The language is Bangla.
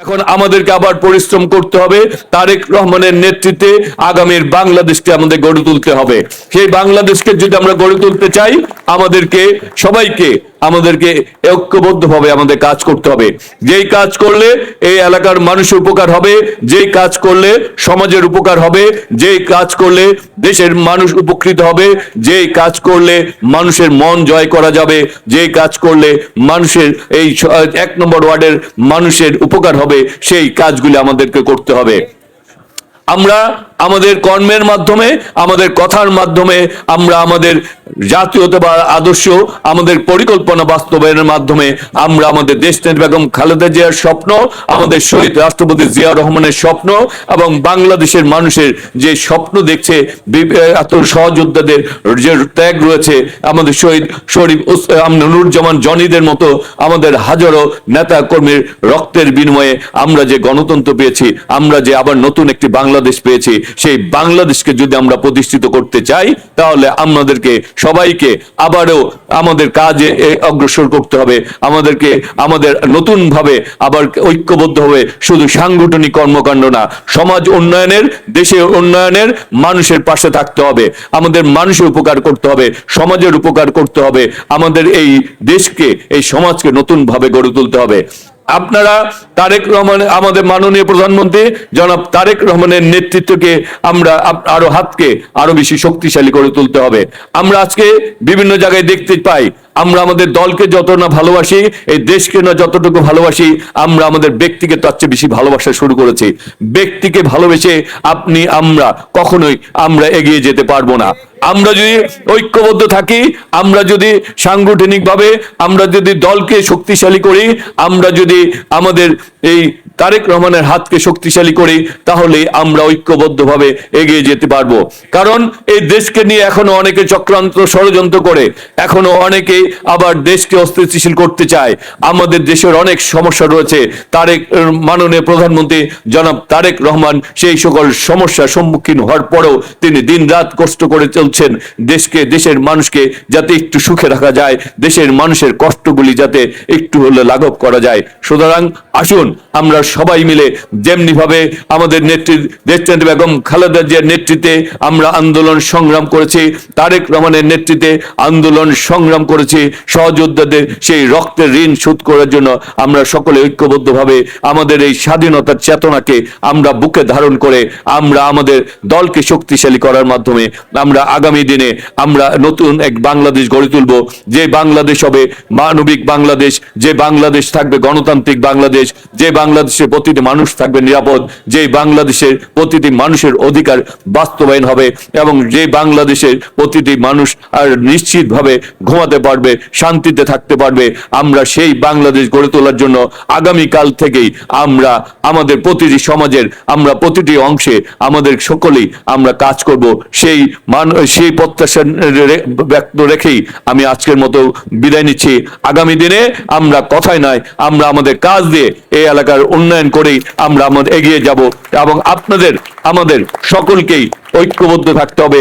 এখন আমাদেরকে আবার পরিশ্রম করতে হবে। তারেক রহমানের নেতৃত্বে আগামীর বাংলাদেশকে আমাদের গড়ে তুলতে হবে। সেই বাংলাদেশকে যদি আমরা গড়ে তুলতে চাই, আমাদেরকে সবাইকে ঐক্যবদ্ধভাবে আমাদের কাজ করতে হবে। যেই কাজ করলে এই এলাকার মানুষের উপকার হবে, যেই কাজ করলে সমাজের উপকার হবে, যেই কাজ করলে দেশের মানুষ উপকৃত হবে, যেই কাজ করলে মানুষের মন জয় করা যাবে, যেই কাজ করলে মানুষের এই 1 নম্বর ওয়ার্ডের মানুষের উপকার হবে, সেই কাজগুলি আমাদেরকে করতে হবে। আমরা আমাদের কর্মের মাধ্যমে, আমাদের কথার মাধ্যমে, আমরা আমাদের জাতীয়তাবাদ আদর্শ, আমাদের পরিকল্পনা বাস্তবায়নের মাধ্যমে আমরা আমাদের দেশনেত্রী বেগম খালেদা জিয়ার স্বপ্ন, আমাদের শহীদ রাষ্ট্রপতি জিয়া রহমানের স্বপ্ন এবং বাংলাদেশের মানুষের যে স্বপ্ন দেখছে, এত সহযোদ্ধাদের যে ত্যাগ রয়েছে, আমাদের শহীদ শরীফ নুরুজ্জামান জনিদের মতো আমাদের হাজারো নেতা কর্মীর রক্তের বিনিময়ে আমরা যে গণতন্ত্র পেয়েছি, আমরা যে আবার নতুন একটি বাংলাদেশ পেয়েছি, সেই বাংলাদেশকে যদি আমরা প্রতিষ্ঠিত করতে চাই, তাহলে আমাদেরকে সবাইকে আবারও আমাদের কাজে অগ্রসর করতে হবে। আমাদেরকে আমাদের নতুন ভাবে আবার ঐক্যবদ্ধ হবে, শুধু সাংগঠনিক কর্মকাণ্ড না, সমাজ উন্নয়নের, দেশের উন্নয়নের, মানুষের পাশে থাকতে হবে, আমাদের মানুষের উপকার করতে হবে, সমাজের উপকার করতে হবে, আমাদের এই দেশকে, এই সমাজকে নতুন ভাবে গড়ে তুলতে হবে। আপনারা তারেক রহমান, আমাদের মাননীয় প্রধানমন্ত্রী জনাব তারেক রহমানের নেতৃত্বকে আমরা হাতকে আরো বেশি শক্তিশালী করে তুলতে হবে। আমরা আজকে বিভিন্ন জায়গায় দেখতে পাই, আমরা আমাদের দলকে যত না ভালোবাসি, এই দেশকে না যতটুকু ভালোবাসি, আমরা আমাদের ব্যক্তিকে তার চেয়ে বেশি ভালোবাসা শুরু করেছি। ব্যক্তিকে ভালোবেসে আমরা কখনোই আমরা এগিয়ে যেতে পারবো না। আমরা যদি ঐক্যবদ্ধ থাকি, আমরা যদি সাংগঠনিকভাবে, আমরা যদি দলকে শক্তিশালী করি, আমরা যদি আমাদের এই তারেক রহমানের হাতকে শক্তিশালী করি, তাহলে আমরা ঐক্যবদ্ধভাবে এগিয়ে যেতে পারবো। কারণ এই দেশকে নিয়ে এখনো অনেকে চক্রান্ত ষড়যন্ত্র করে, এখনো অনেকে আবার দেশকে অস্থিতিশীল করতে চায়। আমাদের দেশের অনেক সমস্যা রয়েছে, মাননীয় প্রধানমন্ত্রী জনাব তারেক রহমান সেই সকল সমস্যার সম্মুখীন হওয়ার পরেও তিনি দিন রাত কষ্ট করে চলছেন দেশকে, দেশের মানুষকে যাতে একটু সুখে রাখা যায়, দেশের মানুষের কষ্টগুলি যাতে একটু হলে লাঘব করা যায়। সুতরাং আসুন আমরা সবাই মিলে, যেমনি ভাবে আমাদের দেশনেত্রী বেগম খালেদা জিয়ার নেতৃত্বে আমরা আন্দোলন সংগ্রাম করেছি, তারেক রহমানের নেতৃত্বে আন্দোলন সংগ্রাম করেছি, সহযোদ্ধাদের সেই রক্তের ঋণ শোধ করার জন্য আমরা সকলে ঐক্যবদ্ধভাবে আমাদের এই স্বাধীনতার চেতনাকে আমরা বুকে ধারণ করে আমরা আমাদের দলকে শক্তিশালী করার মাধ্যমে আমরা আগামী দিনে আমরা নতুন এক বাংলাদেশ গড়ে তুলব। যে বাংলাদেশ হবে মানবিক বাংলাদেশ, যে বাংলাদেশ থাকবে গণতান্ত্রিক বাংলাদেশ, যে বাংলাদেশের প্রতিটি মানুষ থাকবে নিরাপদ, যে বাংলাদেশের প্রতিটি মানুষের অধিকার বাস্তবায়ন হবে এবং যে বাংলাদেশের প্রতিটি মানুষ আর নিশ্চিতভাবে ঘুমাতে পারবে, শান্তিতে থাকতে পারবে, আমরা সেই বাংলাদেশ গড়ে তোলার জন্য আগামীকাল থেকেই আমরা আমাদের প্রতিটি সমাজের, আমরা প্রতিটি অংশে আমাদের সকলেই আমরা কাজ করব। সেই প্রত্যাশা ব্যক্ত রেখেই আমি আজকের মতো বিদায় নিচ্ছি। আগামী দিনে আমরা কথায় নয়, আমরা আমাদের কাজ দিয়ে এই এলাকার উন্নয়ন করেই আমরা এগিয়ে যাব এবং আমাদের সকলকেই ঐক্যবদ্ধ থাকতে হবে।